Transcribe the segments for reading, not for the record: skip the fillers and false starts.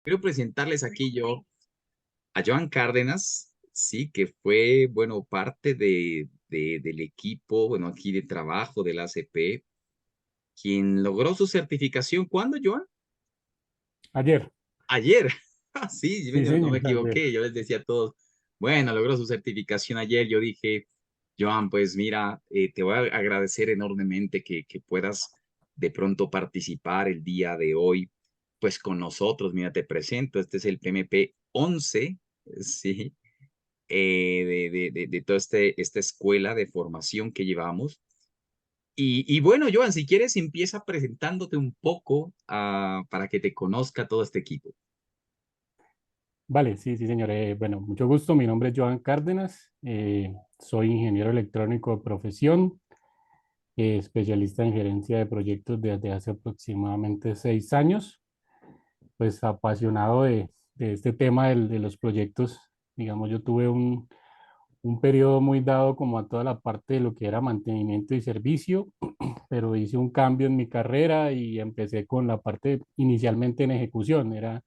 Quiero presentarles aquí yo a Joan Cárdenas, sí, que fue, bueno, parte del equipo, bueno, aquí de trabajo del ACP, quien logró su certificación. ¿Cuándo, Joan? Ayer, Ayer. Sí, sí, no me señor, ayer. equivoqué. Yo les decía a todos, bueno, logró su certificación ayer. Yo dije, Joan, pues mira, te voy a agradecer enormemente que puedas de pronto participar el día de hoy, pues con nosotros. Mira, te presento, este es el PMP 11, sí, de toda esta escuela de formación que llevamos. Y bueno, Joan, si quieres, empieza presentándote un poco para que te conozca todo este equipo. Vale, sí, sí, señor. Bueno, mucho gusto. Mi nombre es Joan Cárdenas. Soy ingeniero electrónico de profesión, especialista en gerencia de proyectos desde hace aproximadamente 6 años. Pues apasionado de este tema de los proyectos. Digamos, yo tuve un periodo muy dado como a toda la parte de lo que era mantenimiento y servicio, pero hice un cambio en mi carrera y empecé con la parte inicialmente en ejecución. Era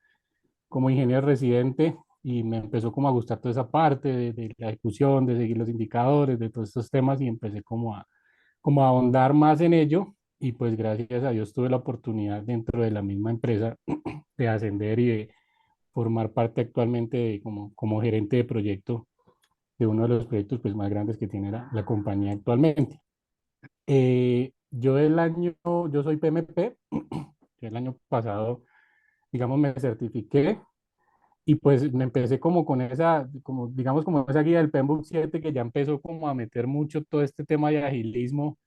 como ingeniero residente y me empezó como a gustar toda esa parte de la ejecución, de seguir los indicadores, de todos estos temas y empecé como a ahondar más en ello y pues gracias a Dios tuve la oportunidad dentro de la misma empresa de ascender y de formar parte actualmente como gerente de proyecto de uno de los proyectos pues más grandes que tiene la compañía actualmente. Yo soy PMP, el año pasado, digamos, me certifiqué. Y pues me empecé como con esa, como digamos como esa guía del PMBOK 7 que ya empezó como a meter mucho todo este tema de agilismo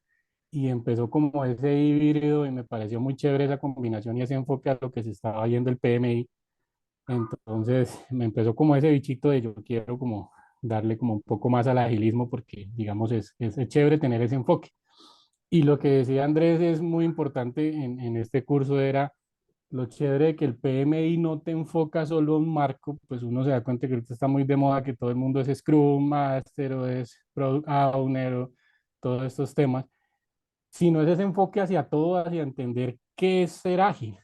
y empezó como ese híbrido y me pareció muy chévere esa combinación y ese enfoque a lo que se estaba viendo el PMI. Entonces me empezó como ese bichito de yo quiero como darle como un poco más al agilismo porque digamos es chévere tener ese enfoque. Y lo que decía Andrés es muy importante en este curso era lo chévere de que el PMI no te enfoca solo en marco, pues uno se da cuenta que ahorita está muy de moda que todo el mundo es Scrum Master o es Product Owner o todos estos temas, sino es ese enfoque hacia todo, hacia entender qué es ser ágil,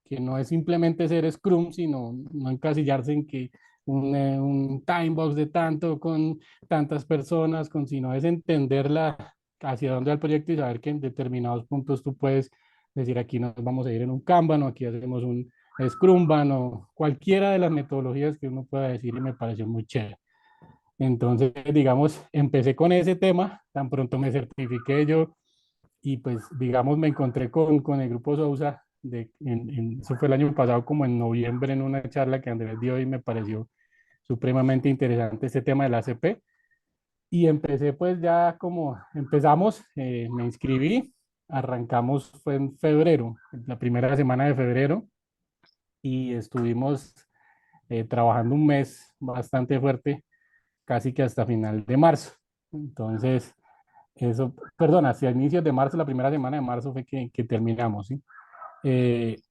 que no es simplemente ser Scrum, sino no encasillarse en que un time box de tanto con tantas personas, sino es entenderla hacia dónde va el proyecto y saber que en determinados puntos tú puedes decir aquí nos vamos a ir en un Kanban o aquí hacemos un Scrumban o cualquiera de las metodologías que uno pueda decir y me pareció muy chévere. Entonces, digamos, empecé con ese tema, tan pronto me certifiqué yo y pues digamos me encontré con el grupo Sousa, eso fue el año pasado como en noviembre en una charla que Andrés dio y me pareció supremamente interesante este tema del ACP y empecé pues ya como empezamos, me inscribí, arrancamos fue en febrero, la primera semana de febrero y estuvimos trabajando un mes bastante fuerte, casi que hasta final de marzo. Entonces, eso, perdón, hacia inicios de marzo, la primera semana de marzo fue que terminamos, ¿sí? De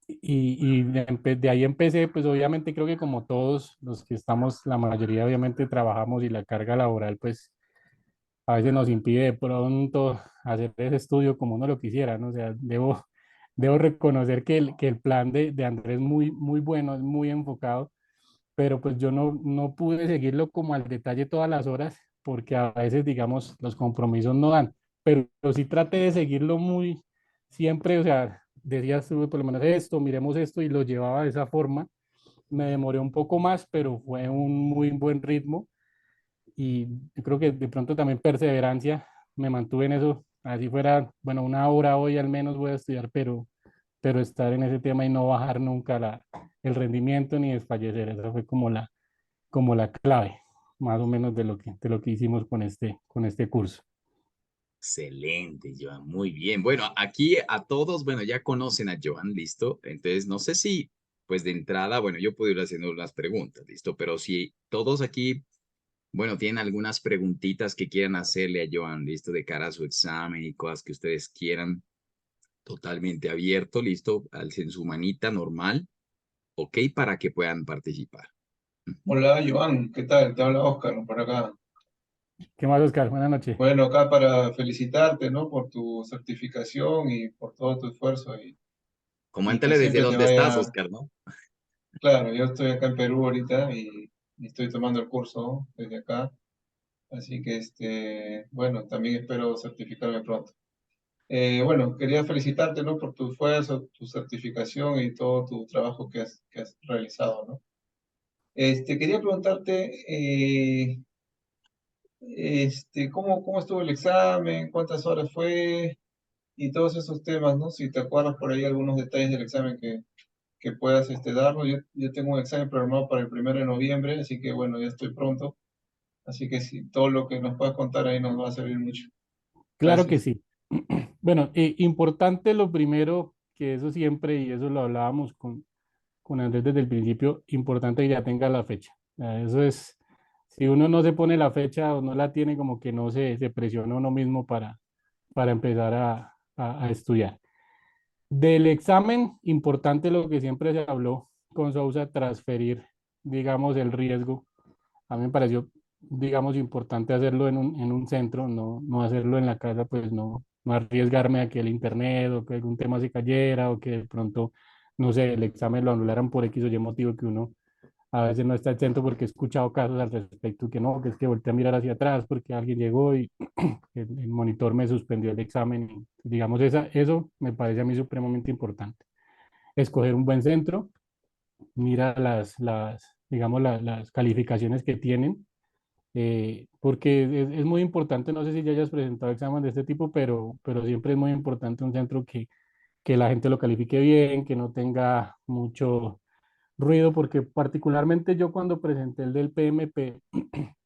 ahí empecé, pues obviamente creo que como todos los que estamos, la mayoría obviamente trabajamos y la carga laboral pues a veces nos impide de pronto hacer ese estudio como uno lo quisiera, ¿no? O sea, debo reconocer que el plan de Andrés es muy, muy bueno, es muy enfocado, pero pues yo no pude seguirlo como al detalle todas las horas porque a veces, digamos, los compromisos no dan, pero sí traté de seguirlo muy siempre, o sea, decías tú por lo menos esto, miremos esto y lo llevaba de esa forma. Me demoré un poco más, pero fue un muy buen ritmo y yo creo que de pronto también perseverancia me mantuve en eso, así fuera, bueno, una hora hoy al menos voy a estudiar, pero estar en ese tema y no bajar nunca el rendimiento ni desfallecer, esa fue como la clave, más o menos de lo que hicimos con este curso. Excelente, Joan, muy bien. Bueno, aquí a todos, bueno, ya conocen a Joan, ¿listo? Entonces, no sé si, pues de entrada, bueno, yo puedo ir haciendo unas preguntas, ¿listo? Pero si todos aquí, bueno, tienen algunas preguntitas que quieran hacerle a Joan, ¿listo? De cara a su examen y cosas que ustedes quieran, totalmente abierto, ¿listo? Alcen su manita normal, ¿ok? Para que puedan participar. Ujú. Hola, Joan, ¿qué tal? Te habla Oscar por acá. ¿Qué más, Oscar? Buenas noches. Bueno, acá para felicitarte, ¿no? Por tu certificación y por todo tu esfuerzo y Coméntale que desde siempre te dónde estás, vaya. Oscar, ¿no? claro, yo estoy acá en Perú ahorita y estoy tomando el curso desde acá, así que bueno, también espero certificarme pronto. Bueno, quería felicitarte, ¿no? Por tu esfuerzo, tu certificación y todo tu trabajo que has realizado, ¿no? Quería preguntarte, ¿cómo estuvo el examen? ¿Cuántas horas fue? Y todos esos temas, ¿no? Si te acuerdas por ahí algunos detalles del examen que puedas darnos. Yo tengo un examen programado para el 1 de noviembre, así que bueno, ya estoy pronto. Así que si todo lo que nos puedas contar ahí nos va a servir mucho. Claro que Gracias. sí. Bueno, importante lo primero, que eso siempre, y eso lo hablábamos con Andrés desde el principio, importante que ya tenga la fecha. Eso es, si uno no se pone la fecha o no la tiene, como que no se presiona uno mismo para empezar a estudiar. Del examen, importante lo que siempre se habló con Sousa, transferir, digamos, el riesgo. A mí me pareció, digamos, importante hacerlo en un centro, no hacerlo en la casa, pues no arriesgarme a que el internet o que algún tema se cayera o que de pronto, no sé, el examen lo anularan por X o Y motivo que uno a veces no está exento porque he escuchado casos al respecto que no, que es que volteé a mirar hacia atrás porque alguien llegó y el monitor me suspendió el examen. Y, digamos, eso me parece a mí supremamente importante. Escoger un buen centro, mira digamos, las calificaciones que tienen, porque es muy importante, no sé si ya hayas presentado examen de este tipo, pero siempre es muy importante un centro que la gente lo califique bien, que no tenga mucho ruido, porque particularmente yo cuando presenté el del PMP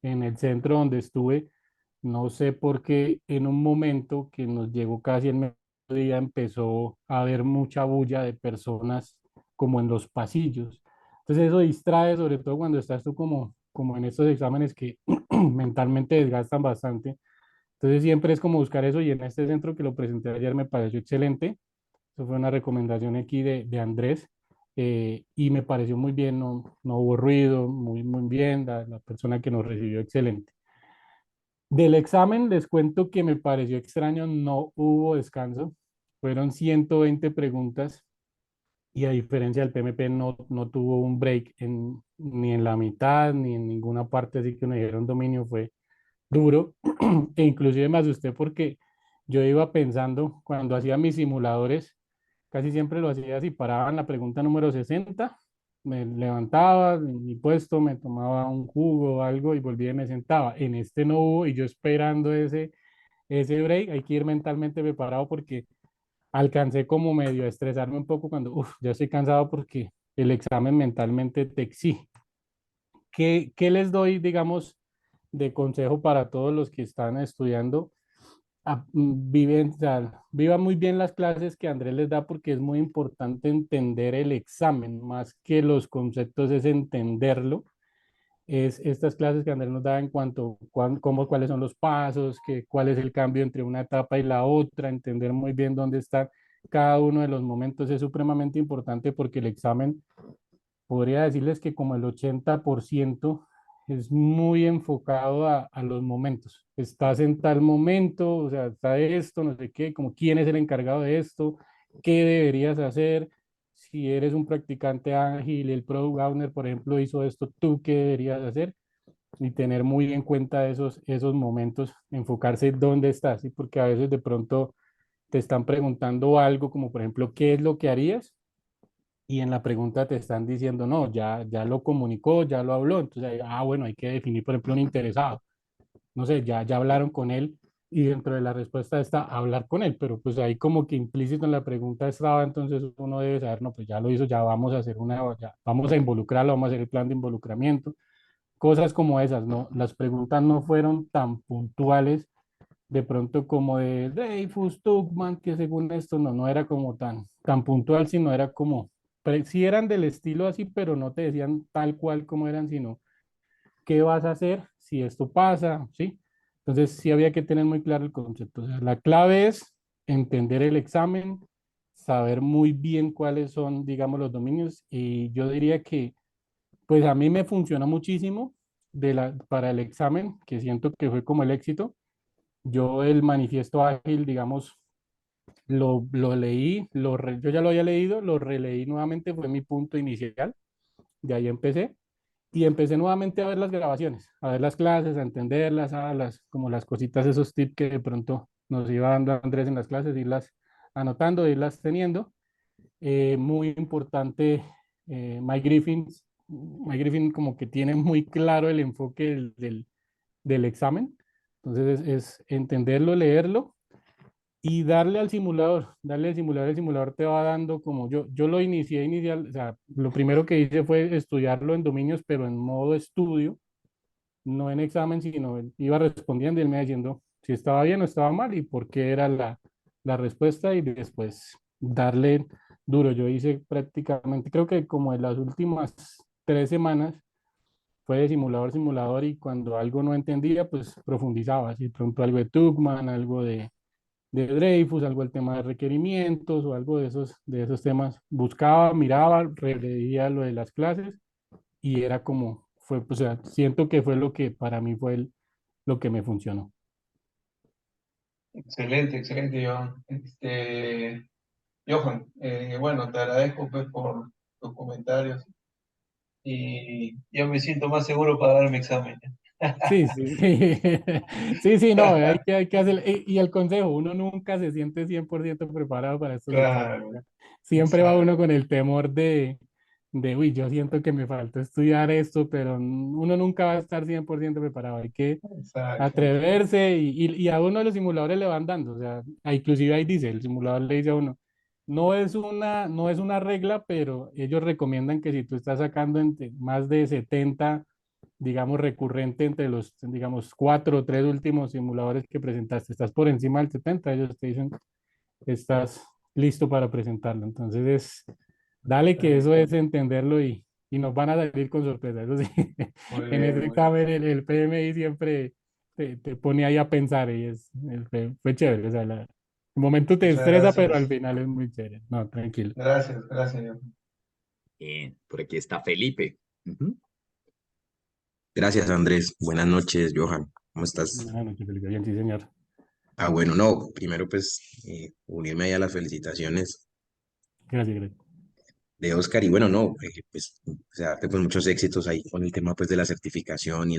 en el centro donde estuve, no sé por qué en un momento que nos llegó casi el mediodía empezó a haber mucha bulla de personas como en los pasillos. Entonces eso distrae, sobre todo cuando estás tú como en estos exámenes que mentalmente desgastan bastante. Entonces siempre es como buscar eso y en este centro que lo presenté ayer me pareció excelente. Eso fue una recomendación aquí de Andrés, y me pareció muy bien, no hubo ruido, muy bien, la persona que nos recibió excelente. Del examen les cuento que me pareció extraño, no hubo descanso, fueron 120 preguntas y a diferencia del PMP no tuvo un break ni en la mitad ni en ninguna parte, así que me dijeron dominio, fue duro e inclusive me asusté porque yo iba pensando cuando hacía mis simuladores, casi siempre lo hacía así, paraba en la pregunta número 60, me levantaba en mi puesto, me tomaba un jugo o algo y volvía y me sentaba. En este no hubo y yo esperando ese break, hay que ir mentalmente preparado porque alcancé como medio a estresarme un poco cuando, ya estoy cansado porque el examen mentalmente te exige. ¿Qué les doy, digamos, de consejo para todos los que están estudiando? O sea, vivan muy bien las clases que Andrés les da porque es muy importante entender el examen, más que los conceptos es entenderlo. Es estas clases que Andrés nos da en cuanto cuáles son los pasos, cuál es el cambio entre una etapa y la otra, entender muy bien dónde está cada uno de los momentos es supremamente importante porque el examen podría decirles que como el 80% es muy enfocado a los momentos. Estás en tal momento, o sea, está esto, no sé qué, como quién es el encargado de esto, qué deberías hacer. Si eres un practicante ágil, el Product Owner, por ejemplo, hizo esto, ¿tú qué deberías hacer? Y tener muy en cuenta esos momentos, enfocarse dónde estás, ¿sí? Porque a veces de pronto te están preguntando algo como, por ejemplo, ¿qué es lo que harías? Y en la pregunta te están diciendo, no, ya lo comunicó, ya lo habló. Entonces, bueno, hay que definir, por ejemplo, un interesado. No sé, ya hablaron con él y dentro de la respuesta está hablar con él, pero pues ahí como que implícito en la pregunta estaba, entonces uno debe saber, no, pues ya lo hizo, ya vamos a hacer vamos a involucrarlo, vamos a hacer el plan de involucramiento. Cosas como esas, ¿no? Las preguntas no fueron tan puntuales de pronto como de Dreyfus, Tuchman, que según esto no era como tan puntual, sino era como, sí eran del estilo así, pero no te decían tal cual como eran, sino qué vas a hacer si esto pasa, ¿sí? Entonces sí había que tener muy claro el concepto. O sea, la clave es entender el examen, saber muy bien cuáles son, digamos, los dominios, y yo diría que, pues a mí me funciona muchísimo para el examen, que siento que fue como el éxito. Yo el manifiesto ágil, digamos, lo leí, yo ya lo había leído, lo releí nuevamente, fue mi punto inicial. de ahí empecé. Y empecé nuevamente a ver las grabaciones, a ver las clases, a entenderlas, como las cositas, esos tips que de pronto nos iba dando Andrés en las clases, irlas anotando, irlas teniendo. Muy importante, Mike Griffin como que tiene muy claro el enfoque del examen. Entonces es entenderlo, leerlo y darle al simulador, el simulador te va dando como yo lo inicié inicial, o sea, lo primero que hice fue estudiarlo en dominios, pero en modo estudio, no en examen, sino él iba respondiendo y él me iba diciendo si estaba bien o estaba mal y por qué era la respuesta y después darle duro. Yo hice prácticamente, creo que como en las últimas 3 semanas fue de simulador, simulador y cuando algo no entendía, pues profundizaba, si pronto algo de Tugman, algo de Dreyfus, algo del tema de requerimientos o algo de esos temas. Buscaba, miraba, releía lo de las clases y era como, o sea, siento que fue lo que para mí fue lo que me funcionó. Excelente, excelente, Johan. Johan, bueno, te agradezco pues por tus comentarios y ya me siento más seguro para dar mi examen. Sí, sí, sí, sí, no, hay que hacer, y el consejo, uno nunca se siente 100% preparado para estos exámenes. Claro, Siempre va uno exacto, con el temor uy, yo siento que me falta estudiar esto, pero uno nunca va a estar 100% preparado. Hay que exacto. atreverse y a uno los simuladores le van dando, o sea, inclusive ahí dice, el simulador le dice a uno, no es una regla, pero ellos recomiendan que si tú estás sacando más de 70, digamos, recurrente entre los, digamos, 4 o 3 últimos simuladores que presentaste, estás por encima del 70, ellos te dicen, estás listo para presentarlo. Entonces dale que eso es entenderlo y nos van a salir con sorpresa. Eso sí, Muy en bien, ese muy bien. examen el PMI siempre te pone ahí a pensar y fue chévere. O sea, el momento te Muchas estresa, pero al gracias. final es muy chévere. No, tranquilo. Gracias, gracias, Johan. Bien, por aquí está Felipe. Ujú. Gracias, Andrés. Buenas noches, Johan. ¿Cómo estás? Buenas noches, Felipe. Bien, sí, señor. Ah, bueno, no, primero pues unirme ahí a las felicitaciones Gracias, gracias. de Oscar y bueno, no, pues, o sea, darte pues muchos éxitos ahí con el tema pues de la certificación y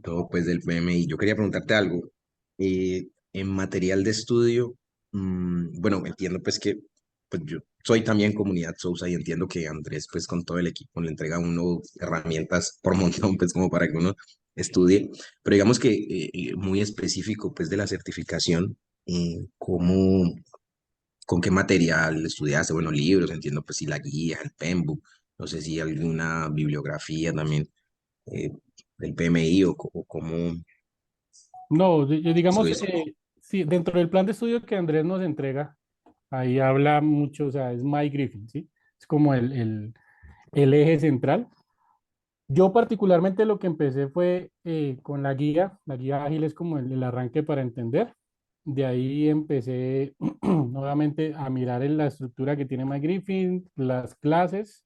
todo pues del PMI. Yo quería preguntarte algo. En material de estudio, bueno, entiendo pues que pues yo soy también comunidad Sousa y entiendo que Andrés pues con todo el equipo le entrega a uno herramientas por montón pues como para que uno estudie, pero digamos que muy específico pues de la certificación, ¿cómo, con qué material estudiaste? Bueno, libros, entiendo pues si la guía, el Penbook, no sé si alguna bibliografía también eh, del PMI o cómo No, digamos, estuviste. sí, dentro del plan de estudio que Andrés nos entrega, ahí habla mucho, o sea, es Mike Griffin, ¿sí? Es como el eje central. Yo particularmente lo que empecé fue con la guía ágil es como el arranque para entender. De ahí empecé nuevamente a mirar en la estructura que tiene Mike Griffin, las clases,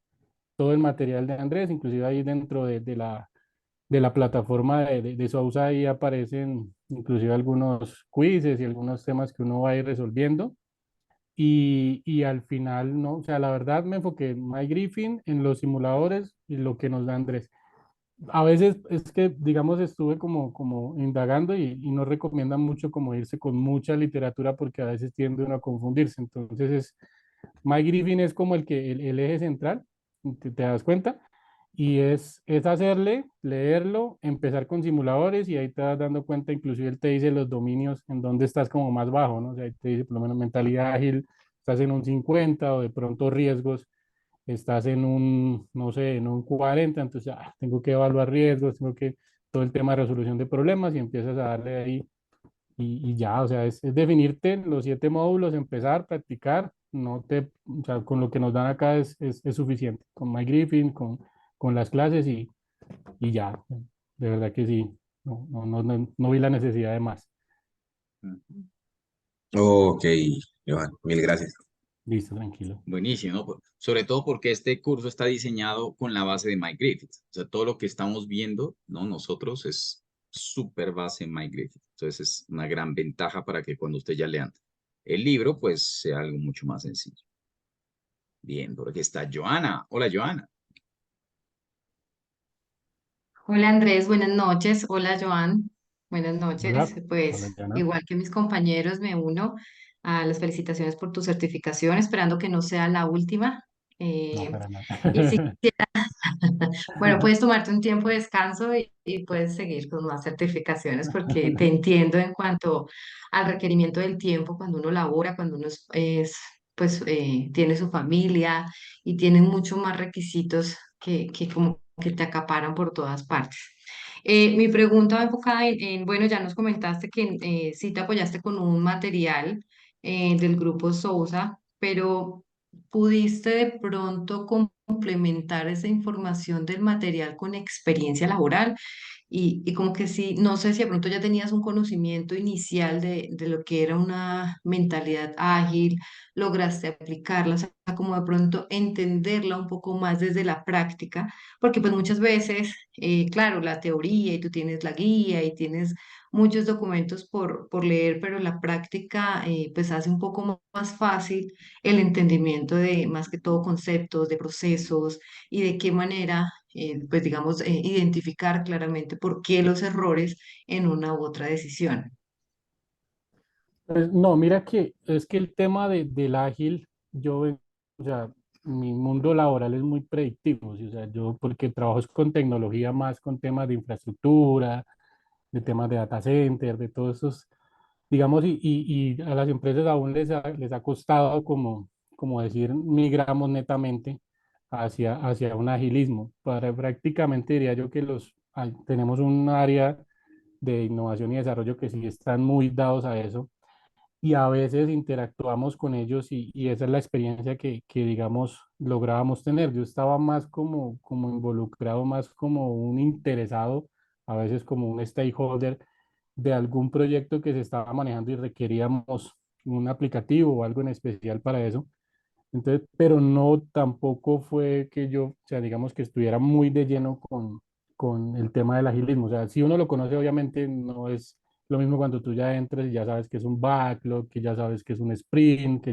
todo el material de Andrés, inclusive ahí dentro de la plataforma de Sousa ahí aparecen inclusive algunos quizzes y algunos temas que uno va a ir resolviendo. Y al final, no, o sea, la verdad me enfoqué en Mike Griffin, en los simuladores y lo que nos da Andrés. A veces es que, digamos, estuve como indagando y no recomiendan mucho como irse con mucha literatura porque a veces tiende uno a confundirse. Entonces, Mike Griffin es como el eje central, te das cuenta, y es hacerle, leerlo, empezar con simuladores y ahí te vas dando cuenta, inclusive él te dice los dominios en donde estás como más bajo, ¿no? O sea, ahí te dice por lo menos mentalidad ágil, estás en un 50 o de pronto riesgos estás en un, no sé, en un 40, entonces tengo que evaluar riesgos, tengo que todo el tema de resolución de problemas y empiezas a darle ahí y ya, o sea, es definirte los 7 módulos, empezar, practicar, o sea, con lo que nos dan acá es suficiente, con My Griffin, con las clases y ya, de verdad que sí, no vi la necesidad de más. Ujú. Ok, Johan, mil gracias. Listo, tranquilo. Buenísimo, ¿no? Sobre todo porque este curso está diseñado con la base de Mike Griffith. O sea, todo lo que estamos viendo, ¿no? Nosotros es súper base en Mike Griffith. Entonces es una gran ventaja para que cuando usted ya lean el libro, pues sea algo mucho más sencillo. Bien, por aquí está Joana. Hola, Joana. Hola Andrés, buenas noches. Hola Joan, buenas noches. Hola, Pues hola, Diana. igual que mis compañeros, me uno a las felicitaciones por tu certificación, esperando que no sea la última. No, Eh, para nada. y si bueno, puedes tomarte un tiempo de descanso y puedes seguir con más certificaciones porque te entiendo en cuanto al requerimiento del tiempo cuando uno labora, cuando uno pues tiene su familia y tiene muchos más requisitos que como que te acaparan por todas partes. Mi pregunta va enfocada bueno, ya nos comentaste que sí te apoyaste con un material del grupo Sousa, pero ¿pudiste de pronto complementar esa información del material con experiencia laboral? Y como que sí, no sé si de pronto ya tenías un conocimiento inicial de lo que era una mentalidad ágil, lograste aplicarla, o sea, como de pronto entenderla un poco más desde la práctica, porque pues muchas veces, claro, la teoría y tú tienes la guía y tienes muchos documentos por leer, pero la práctica pues hace un poco más fácil el entendimiento de más que todo conceptos, de procesos y de qué manera pues digamos, identificar claramente por qué los errores en una u otra decisión. Pues, no, mira que es que el tema del ágil, o sea, mi mundo laboral es muy predictivo, ¿sí? O sea, yo porque trabajo es con tecnología más con temas de infraestructura, de temas de data center, de todos esos, digamos, y a las empresas aún les ha costado como decir, migramos netamente hacia un agilismo. Para prácticamente diría yo que tenemos un área de innovación y desarrollo que sí están muy dados a eso y a veces interactuamos con ellos y esa es la experiencia digamos, lográbamos tener. Yo estaba más como involucrado, más como un interesado, a veces como un stakeholder de algún proyecto que se estaba manejando y requeríamos un aplicativo o algo en especial para eso. Entonces, pero no tampoco fue que yo, o sea, digamos que estuviera muy de lleno con el tema del agilismo. O sea, si uno lo conoce, obviamente no es lo mismo cuando tú ya entras y ya sabes que es un backlog, que ya sabes que es un sprint,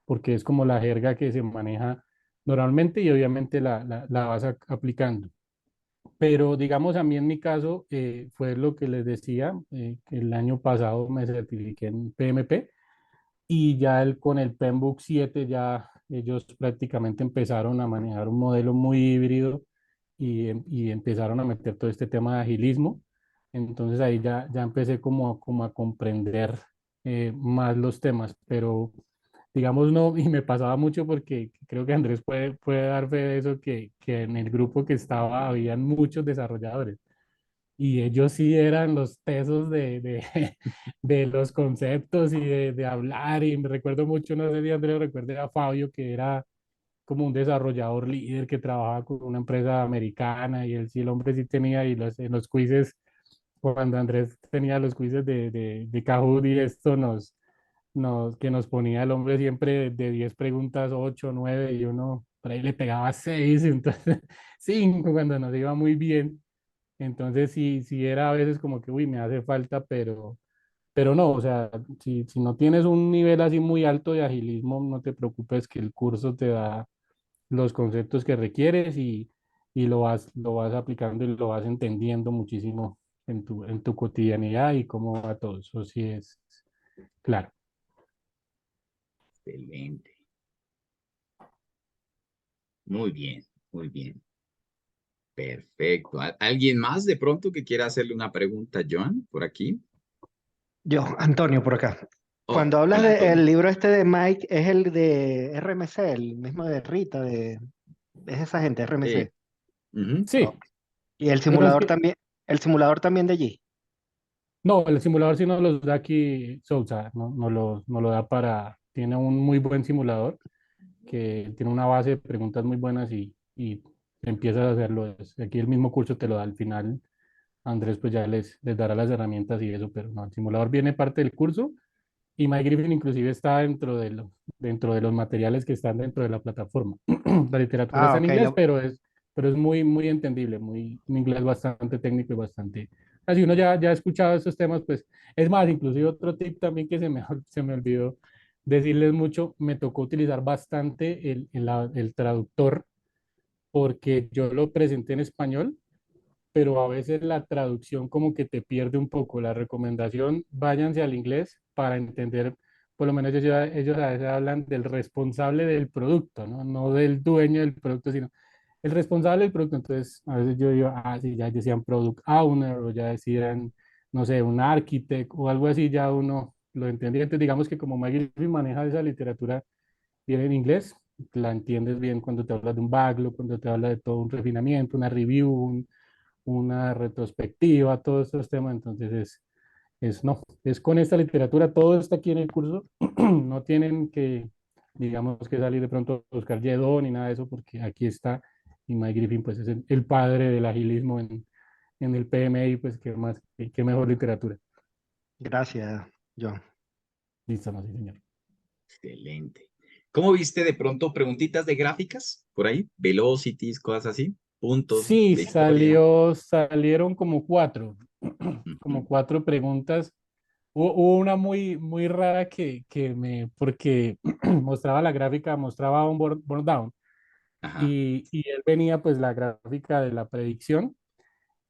porque es como la jerga que se maneja normalmente y obviamente la vas aplicando. Pero digamos, a mí en mi caso fue lo que les decía, que el año pasado me certifiqué en PMP y ya con el Penbook 7 ya ellos prácticamente empezaron a manejar un modelo muy híbrido y empezaron a meter todo este tema de agilismo. Entonces ahí ya empecé como a comprender más los temas, pero digamos no, y me pasaba mucho porque creo que Andrés puede dar fe de eso, que en el grupo que estaba habían muchos desarrolladores y ellos sí eran los tesos de los conceptos y de hablar. Y me recuerdo mucho, no sé si Andrés recuerde a Fabio, que era como un desarrollador líder que trabajaba con una empresa americana y él sí, el hombre sí tenía, y en los quizzes, cuando Andrés tenía los quizzes de Kahoot y esto que nos ponía el hombre siempre de 10 preguntas, 8 9 y uno por ahí le pegaba 6 entonces 5 cuando nos iba muy bien. Entonces sí era a veces como que, uy, me hace falta, pero no, o sea, si no tienes un nivel así muy alto de agilismo, no te preocupes que el curso te da los conceptos que requieres y lo vas aplicando y lo vas entendiendo muchísimo en tu cotidianidad y cómo va todo. Eso sí es claro. Excelente. Muy bien, muy bien. Perfecto. ¿Alguien más de pronto que quiera hacerle una pregunta a Joan por aquí? Yo, Antonio, por acá. Oh, Cuando hablas hola del Antonio. libro este de Mike, es el de RMC, el mismo de Rita, es esa gente, Eh, RMC. ujú. Sí, Ok. Y bueno, es que el simulador también de allí. no, el simulador sí nos lo da aquí Sousa, no lo da tiene un muy buen simulador que tiene una base de preguntas muy buenas y empiezas a hacerlo. Aquí el mismo curso te lo da al final. Andrés pues ya les dará las herramientas y eso, pero no, el simulador viene parte del curso y MyGriffin inclusive está dentro de los materiales que están dentro de la plataforma. La literatura Ah, está en ok. inglés, pero es muy entendible, un inglés bastante técnico y bastante... Así uno ya ha escuchado esos temas, pues es más, inclusive otro tip también que se me olvidó decirles mucho, me tocó utilizar bastante el traductor porque yo lo presenté en español pero a veces la traducción como que te pierde un poco. La recomendación, váyanse al inglés para entender, por lo menos ellos a veces hablan del responsable del producto, ¿no? No del dueño del producto, sino el responsable del producto. Entonces, a veces yo digo, ah, sí, ya decían product owner o ya decían, no sé, un architect o algo así, ya uno lo entendía. Entonces, digamos que como McGiffey maneja esa literatura bien en inglés, la entiendes bien cuando te habla de un backlog, cuando te habla de todo un refinamiento, una review, una retrospectiva, todos estos temas. Entonces, no, es con esta literatura, todo está aquí en el curso. No tienen que, digamos, que salir de pronto a buscar Yedon ni nada de eso, porque aquí está. Y Mike Griffin, pues es el padre del agilismo en el PMI, pues qué más, qué mejor literatura. Gracias, John. Listo, no, sí, señor. Excelente. ¿Cómo viste de pronto preguntitas de gráficas por ahí? Velocities, cosas así, puntos Sí, de historia. salieron como cuatro, como Ujú. cuatro preguntas. Hubo una muy rara porque mostraba la gráfica, mostraba un burn down Ajá. y él venía pues la gráfica de la predicción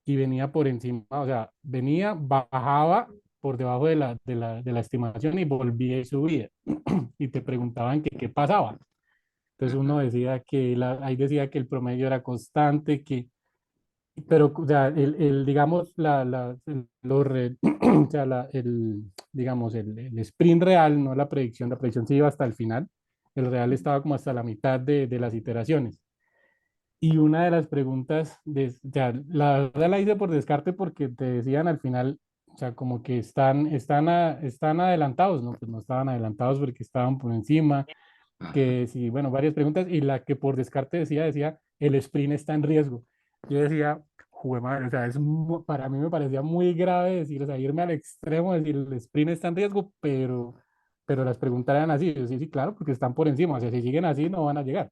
y venía por encima, o sea, venía, bajaba por debajo de la estimación y volvía y subía. Y te preguntaban que qué pasaba. Entonces uno Ajá. decía ahí decía que el promedio era constante, pero, o sea, digamos, o sea, digamos, el sprint real, no la predicción se iba hasta el final, el real estaba como hasta la mitad de las iteraciones. Y una de las preguntas, o sea, la verdad la hice por descarte porque te decían al final, o sea, como que están adelantados, ¿no? Pues no estaban adelantados porque estaban por encima, Ajá. que sí, bueno, varias preguntas, y la que por descarte decía, el sprint está en riesgo. Yo decía, jue madre, o sea, para mí me parecía muy grave decir, o sea, irme al extremo, decir, el sprint está en riesgo, pero las preguntas eran así, yo sí, sí, claro, porque están por encima, o sea, si siguen así no van a llegar.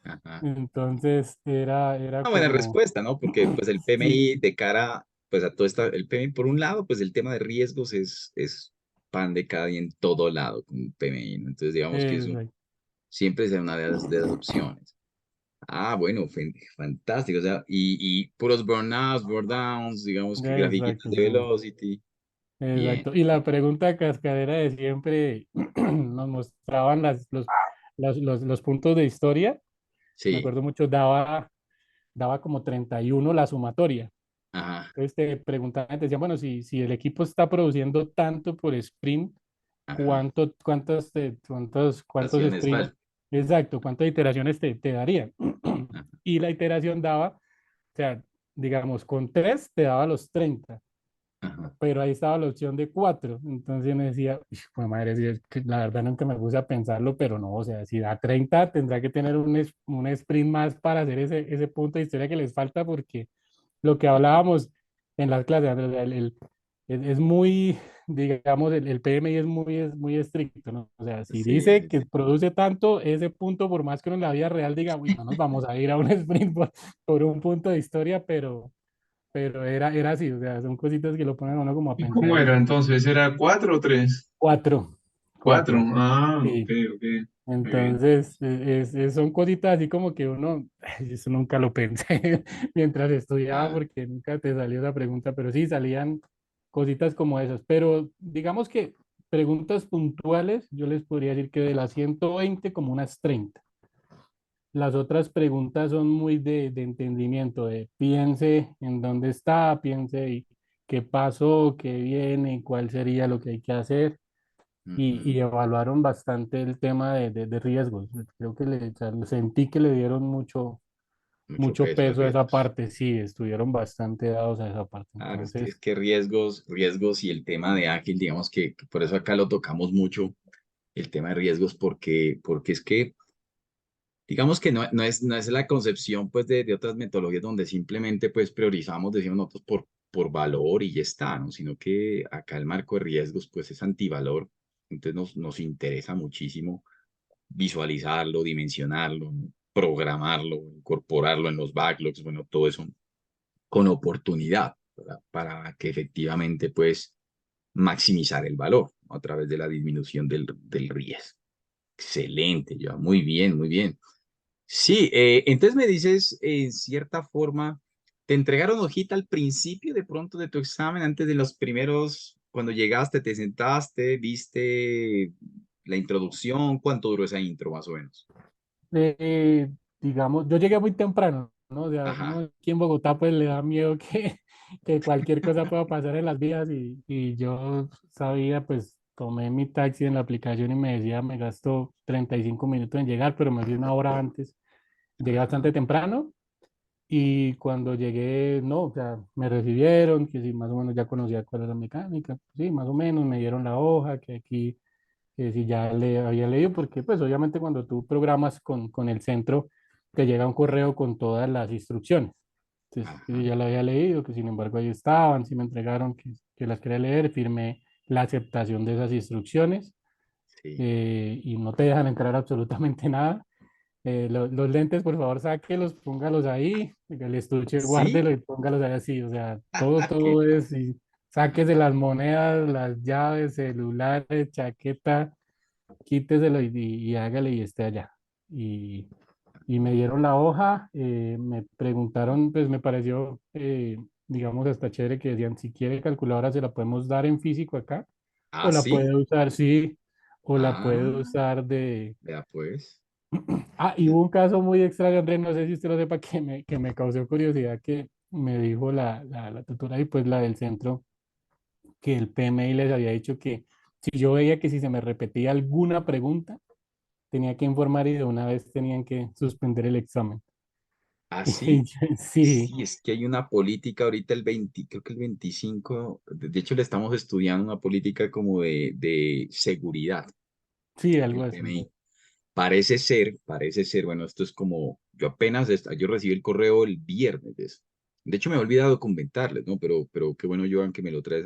Ajá. Entonces, era Una buena como, respuesta, ¿no? Porque pues el sí, PMI de cara, pues a todo esta, el PMI por un lado, pues el tema de riesgos es pan de cada día en todo lado con el PMI, ¿no? Entonces digamos que eso exacto, siempre es una de las opciones. Ah, bueno, fantástico. O sea, y puros burnouts, burnowns, digamos que grafiquitas exacto, de velocity. Bien. exacto. Y la pregunta cascadera de siempre nos mostraban los puntos de historia. Me Sí. acuerdo mucho, daba como 31 la sumatoria. Ajá. Entonces te preguntaban, te decían, bueno, si el equipo está produciendo tanto por sprint, Ajá. ¿cuántos Estaciones sprints? faltan. Exacto, ¿cuántas iteraciones te darían? Ajá. Y la iteración daba, o sea, digamos, con 3 te daba los 30, Ajá. pero ahí estaba la opción de 4. Entonces yo me decía, pues madre, sí, es que la verdad nunca me puse a pensarlo, pero no, o sea, si da 30 tendrá que tener un sprint más para hacer ese punto de historia que les falta, porque lo que Ajá. hablábamos en las clases, Andrés, es muy, digamos, el PMI es muy estricto, ¿no? O sea, si Sí, dice sí, que sí. produce tanto, ese punto, por más que uno en la vida real diga, uy, no nos vamos a ir a un sprint por un punto de historia, pero era así, o sea, son cositas que lo ponen a uno como a ¿Y cómo pensar era y entonces? ¿Era 4 o 3? cuatro, Cuatro. cuatro, Ah, ok, sí. ok. Muy bien. Entonces, son cositas así como que uno, "Ay, eso nunca lo pensé mientras estudiaba Ah, porque nunca te salió esa pregunta, pero sí salían cositas como esas. Pero digamos que preguntas puntuales, yo les podría decir que de las 120 como unas 30. Las otras preguntas son muy de entendimiento, de piense en dónde está, piense y qué pasó, qué viene, cuál sería lo que hay que hacer y ujú. evaluaron bastante el tema de riesgos. Creo que o sea, sentí que le dieron mucho, Mucho mucho peso a peso a esa riesgos. parte, sí, estuvieron bastante dados a esa parte. Claro, es Entonces, que riesgos y el tema de ágil, digamos que por eso acá lo tocamos mucho, el tema de riesgos, porque es que digamos que no es la concepción pues de otras metodologías donde simplemente pues priorizamos, decimos nosotros, por valor y ya está, ¿no? Sino que acá el marco de riesgos pues es antivalor, entonces nos interesa muchísimo visualizarlo, dimensionarlo, ¿no? Programarlo, incorporarlo en los backlogs, bueno, todo eso con oportunidad, ¿verdad? Para que efectivamente pues maximizar el valor, ¿no? A través de la disminución del riesgo. Excelente, ya, muy bien, muy bien. Sí, entonces me dices, en cierta forma, ¿Te entregaron hojita al principio de pronto de tu examen, antes de los primeros, cuando llegaste, te sentaste, viste la introducción? ¿Cuánto duró esa intro más o menos? Eh, digamos, yo llegué muy temprano, ¿no? O sea, uno Ajá, aquí en Bogotá pues le da miedo que, que cualquier cosa pueda pasar en las vías y yo sabía, pues tomé mi taxi en la aplicación y me decía, me gastó 35 minutos en llegar, pero me fui una hora antes. Llegué ajá, bastante temprano y cuando llegué, no, o sea, me recibieron, que sí, más o menos ya conocía cuál era la mecánica, sí, más o menos, me dieron la hoja, que aquí que si ya le había leído, porque pues obviamente cuando tú programas con el centro, te llega un correo con todas las instrucciones. Entonces, que si ajá, ya la había leído, que sin embargo ahí estaban, si me entregaron que las quería leer, firmé la aceptación de esas instrucciones sí. y no te dejan entrar absolutamente nada. Los lentes, por favor, sáquelos, póngalos ahí, el estuche, ¿Sí? guárdelo y póngalos ahí así, o sea, ¿Qué? todo es, y sáquese las monedas, las llaves, celulares, chaqueta, quíteselo y hágale y esté allá. Y, y me dieron la hoja, me preguntaron, pues me pareció, digamos, hasta chévere que decían, si quiere calculadora se la podemos dar en físico acá, ¿Ah, o la sí? puede usar, sí, o la puede Ah, usar de... vea pues. Ah, y hubo un caso muy extraño, Andrés, no sé si usted lo sepa, que me causó curiosidad, que me dijo la tutora y pues la del centro, que el PMI les había dicho que si yo veía que si se me repetía alguna pregunta, tenía que informar y de una vez tenían que suspender el examen. ¿Ah, Y sí? sí, Sí, es que hay una política ahorita el 20, creo que el 25, de hecho le estamos estudiando una política como de seguridad sí, en algo el así. PMI. Parece ser, bueno, esto es como, yo apenas, yo recibí el correo el viernes de eso. De hecho, me he olvidado comentarles, ¿no? Pero qué bueno, Joan, que me lo traes.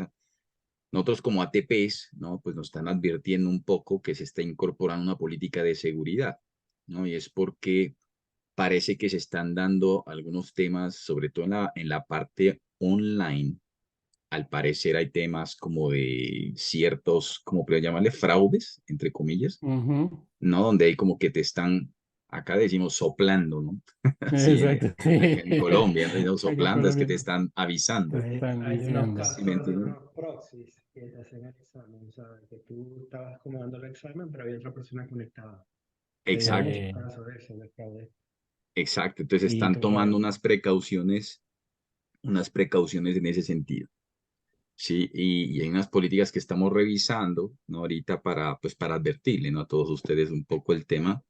Nosotros como ATPs, ¿no? Pues nos están advirtiendo un poco que se está incorporando una política de seguridad, ¿no? Y es porque parece que se están dando algunos temas, sobre todo en la parte online. Al parecer hay temas como de ciertos, como pueden llamarle, fraudes, entre comillas, Ujú. ¿no? Donde hay como que te están, acá decimos soplando, ¿no? Así Exacto, sí. en Colombia, ¿no? Aquí en Soplando es que Colombia te están te avisando. están Hay unos diciendo. ¿Sí me casos de entienden? unos proxies que te hacen el examen, o sea, que tú estabas como dando el examen, pero había otra persona conectada. Se dieron muchos Exacto, Eh, casos de eso, de fraude. exacto. Entonces y están toca, tomando unas precauciones en ese sentido. Sí, y hay unas políticas que estamos revisando, ¿no? Ahorita para, pues, para advertirle, ¿no? A todos ustedes un poco el tema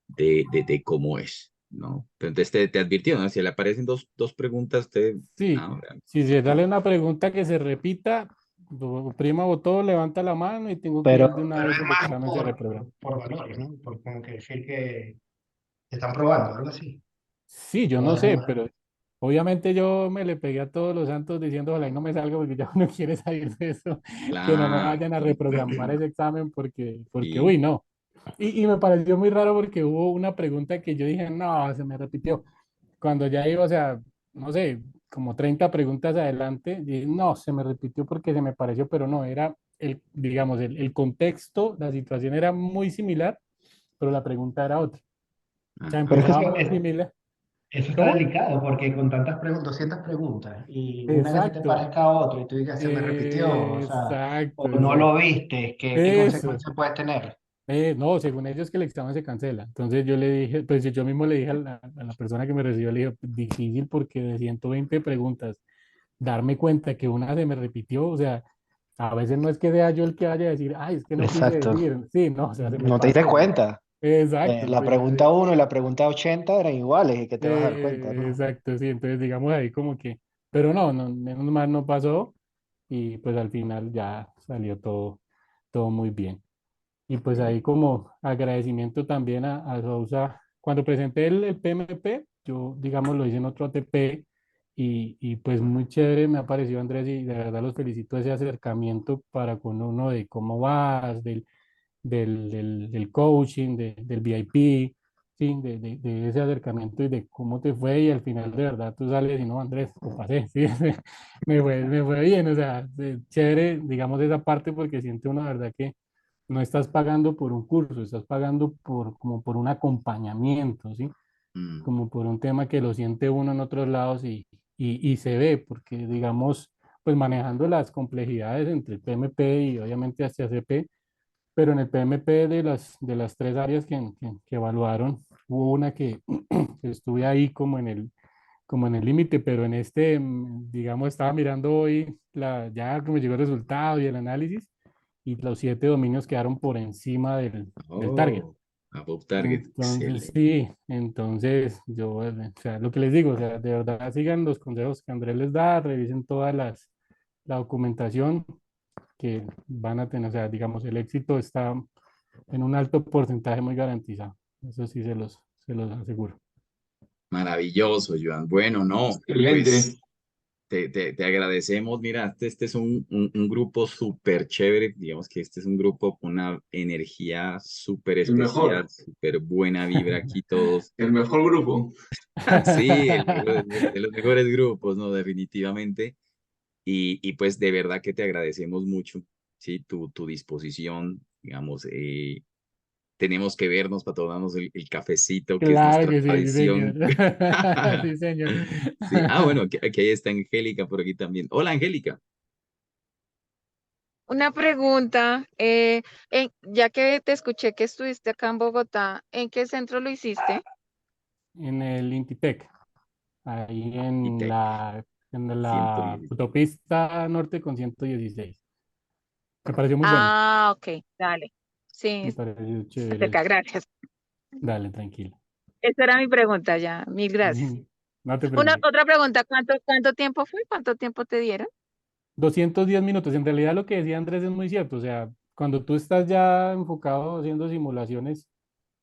de cómo es, ¿no? Pero entonces te advirtieron, ¿no? Si le aparecen dos preguntas, usted, sí, ahora, si se sale una pregunta que se repita, prima botón, levanta la mano y tengo que ir de una Pero vez es el más examen se reprograma. por valores, ¿no? Por como que decir que te están probando, algo así. Sí, yo O no es sé, más. pero obviamente yo me le pegué a todos los santos diciendo, ojalá y no me salga porque ya uno quiere salir de eso, que no me claro, vayan a reprogramar ese examen porque, sí, uy, no. Y me pareció muy raro porque hubo una pregunta que yo dije, no, se me repitió. Cuando ya iba, o sea, no sé, como 30 preguntas adelante, dije, no, se me repitió porque se me pareció, pero no, era digamos, el contexto, la situación era muy similar, pero la pregunta era otra. O sea, Pero es que empezaba muy similar. eso está ¿Cómo? delicado porque con tantas preguntas, 200 preguntas y una que se te Exacto, parezca a otro y tú digas, se me repitió, o sea, exacto, o no lo exacto. viste, ¿qué Eso. consecuencia puede tener? No, según ellos que el examen se cancela. Entonces yo le dije, pues yo mismo le dije a la persona que me recibió, le dije, difícil porque de 120 preguntas, darme cuenta que una se me repitió, o sea, a veces no es que sea yo el que vaya a decir, ay, es que no quise Exacto. decir, sí, no, o sea, se me No te diste pasó. cuenta. Exacto, La pues pregunta uno y la pregunta 80 eran iguales y que te vas a dar cuenta, ¿no? exacto, sí, entonces digamos ahí como que, pero no, no, menos mal no pasó y pues al final ya salió todo muy bien. Y pues ahí sí, como agradecimiento también a Sousa. Cuando presenté el PMP, yo digamos lo hice en otro ATP y pues muy chévere me ha parecido Andrés y de verdad los felicito ese acercamiento para con uno de cómo vas, del coaching, del VIP, sí, de ese acercamiento y de cómo te fue y al final de verdad tú sales y no, Andrés, lo pasé, sí, me fue bien, o sea, chévere, digamos esa parte porque siente uno, de verdad que no estás pagando por un curso, estás pagando como por un acompañamiento, ¿sí? mm, Como por un tema que lo siente uno en otros lados y se ve, porque digamos, pues manejando las complejidades entre el PMP y obviamente hasta CP, pero en el PMP de las tres áreas que evaluaron, hubo una que estuve ahí como en el límite, pero en este, digamos, estaba mirando hoy ya como llegó el resultado y el análisis, y los 7 dominios quedaron por encima del target. Oh, above target, Entonces, excelente. sí, entonces yo, o sea, lo que les digo, o sea, de verdad sigan los consejos que Andrés les da, revisen la documentación que van a tener, o sea, digamos, el éxito está en un alto porcentaje muy garantizado. Eso sí se los aseguro. Maravilloso, Joan. Bueno, no, Excelente. pues te agradecemos. Mira, este es un grupo súper chévere. Digamos que este es un grupo con una energía súper El especial, mejor. súper buena vibra aquí todos. El mejor grupo. Sí, de los mejores grupos, ¿no? Definitivamente. Y pues de verdad que te agradecemos mucho, ¿sí? Tu disposición, digamos, tenemos que vernos para tomarnos el cafecito, que es Claro nuestra que sí, sí, señor. tradición. Sí, señor. Sí, bueno, aquí está Angélica por aquí también. Hola, Angélica. Una pregunta, ya que te escuché que estuviste acá en Bogotá, ¿en qué centro lo hiciste? En el Intitec, ahí Intec en la 110. autopista norte con 116. Me pareció muy bueno, Ah, ok, dale. Sí, me pareció está chévere cerca, eso. gracias. Dale, tranquilo. Esa era mi pregunta ya, mil gracias. Ujú. No te preocupes. Otra pregunta, ¿cuánto tiempo fue? ¿Cuánto tiempo te dieron? 210 minutos. En realidad lo que decía Andrés es muy cierto. O sea, cuando tú estás ya enfocado haciendo simulaciones,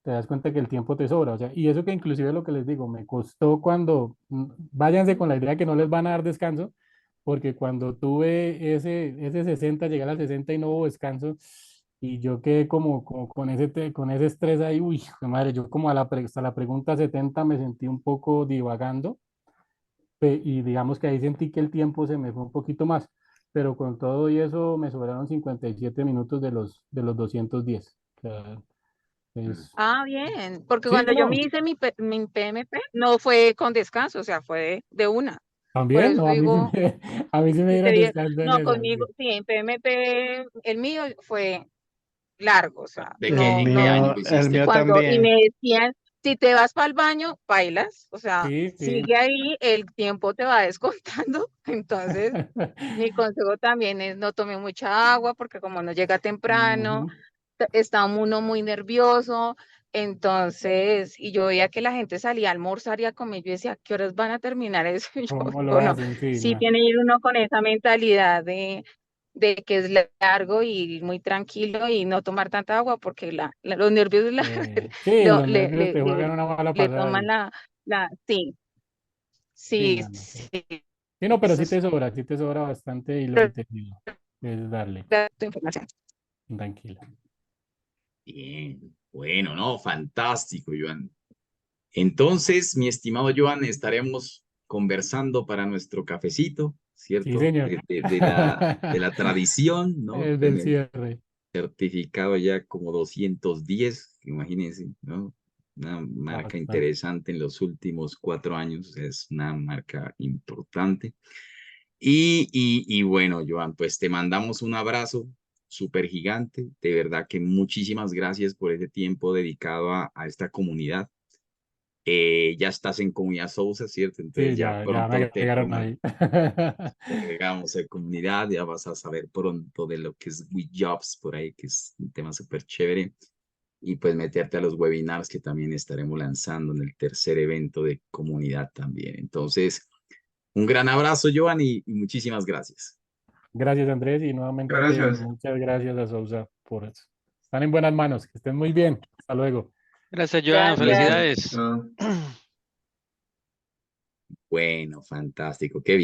te das cuenta que el tiempo te sobra. O sea, y eso que inclusive lo que les digo, me costó cuando, váyanse con la idea que no les van a dar descanso, porque cuando tuve ese 60, llegar al 60 y no hubo descanso, y yo quedé como con con ese estrés ahí, uy, hijo de madre, yo como hasta la pregunta 70 me sentí un poco divagando, y digamos que ahí sentí que el tiempo se me fue un poquito más, pero con todo y eso me sobraron 57 minutos de los 210. O sea, Mm. es, Ah, bien, porque sí, cuando yo me no, hice mi PMP, no fue con descanso, o sea, fue de una. Por también, eso no, digo, a mí sí me si te dieron di- descanso en no, esa, conmigo, sí. sí, en PMP, el mío fue largo, o sea, ¿De qué, en qué año lo El hiciste? mío y también. me decían, si te vas para el baño, bailas, o sea, Sí, sí. sigue ahí, el tiempo te va descontando, entonces mi consejo también es no tome mucha agua, porque como no llega temprano, Ujú. está uno muy nervioso, entonces, y yo veía que la gente salía a almorzar y a comer, yo decía, ¿qué horas van a terminar eso? Y yo ¿Cómo lo digo, no, hacen? Sí, sí no. tiene que ir uno con esa mentalidad de que es largo y ir muy tranquilo y no tomar tanta agua porque los nervios Sí, lo- los le, nervios le, te le, juegan una mala le pasada toman ahí. sí, Sí, sí, no, no. sí, Sí, no, pero eso es sí te sobra bastante y lo entendido. Es darle, tu información. tranquila. Bien, bueno, no, fantástico, Joan. Entonces, mi estimado Joan, estaremos conversando para nuestro cafecito, Sí, ¿cierto? señor. De la tradición, ¿no? El Con del el cierre. certificado ya como 210, imagínense, ¿no? Una marca Bastante. interesante en los últimos 4 años, es una marca importante. Y bueno, Joan, pues te mandamos un abrazo súper gigante. De verdad que muchísimas gracias por ese tiempo dedicado a esta comunidad. Ya estás en Comunidad Sousa, ¿cierto? Entonces Sí, ya ya me pronto agregaron ahí. te agregamos en comunidad, ya vas a saber pronto de lo que es WeJobs por ahí, que es un tema súper chévere. Y pues meterte a los webinars que también estaremos lanzando en el tercer evento de comunidad también. Entonces, un gran abrazo, Joan, y muchísimas gracias. Gracias, Andrés, y nuevamente Gracias. muchas gracias a Sousa por eso. Están en buenas manos, que estén muy bien. Hasta luego. Gracias, Joan. Gracias. Gracias. Felicidades. Chao. Bueno, fantástico, qué bien.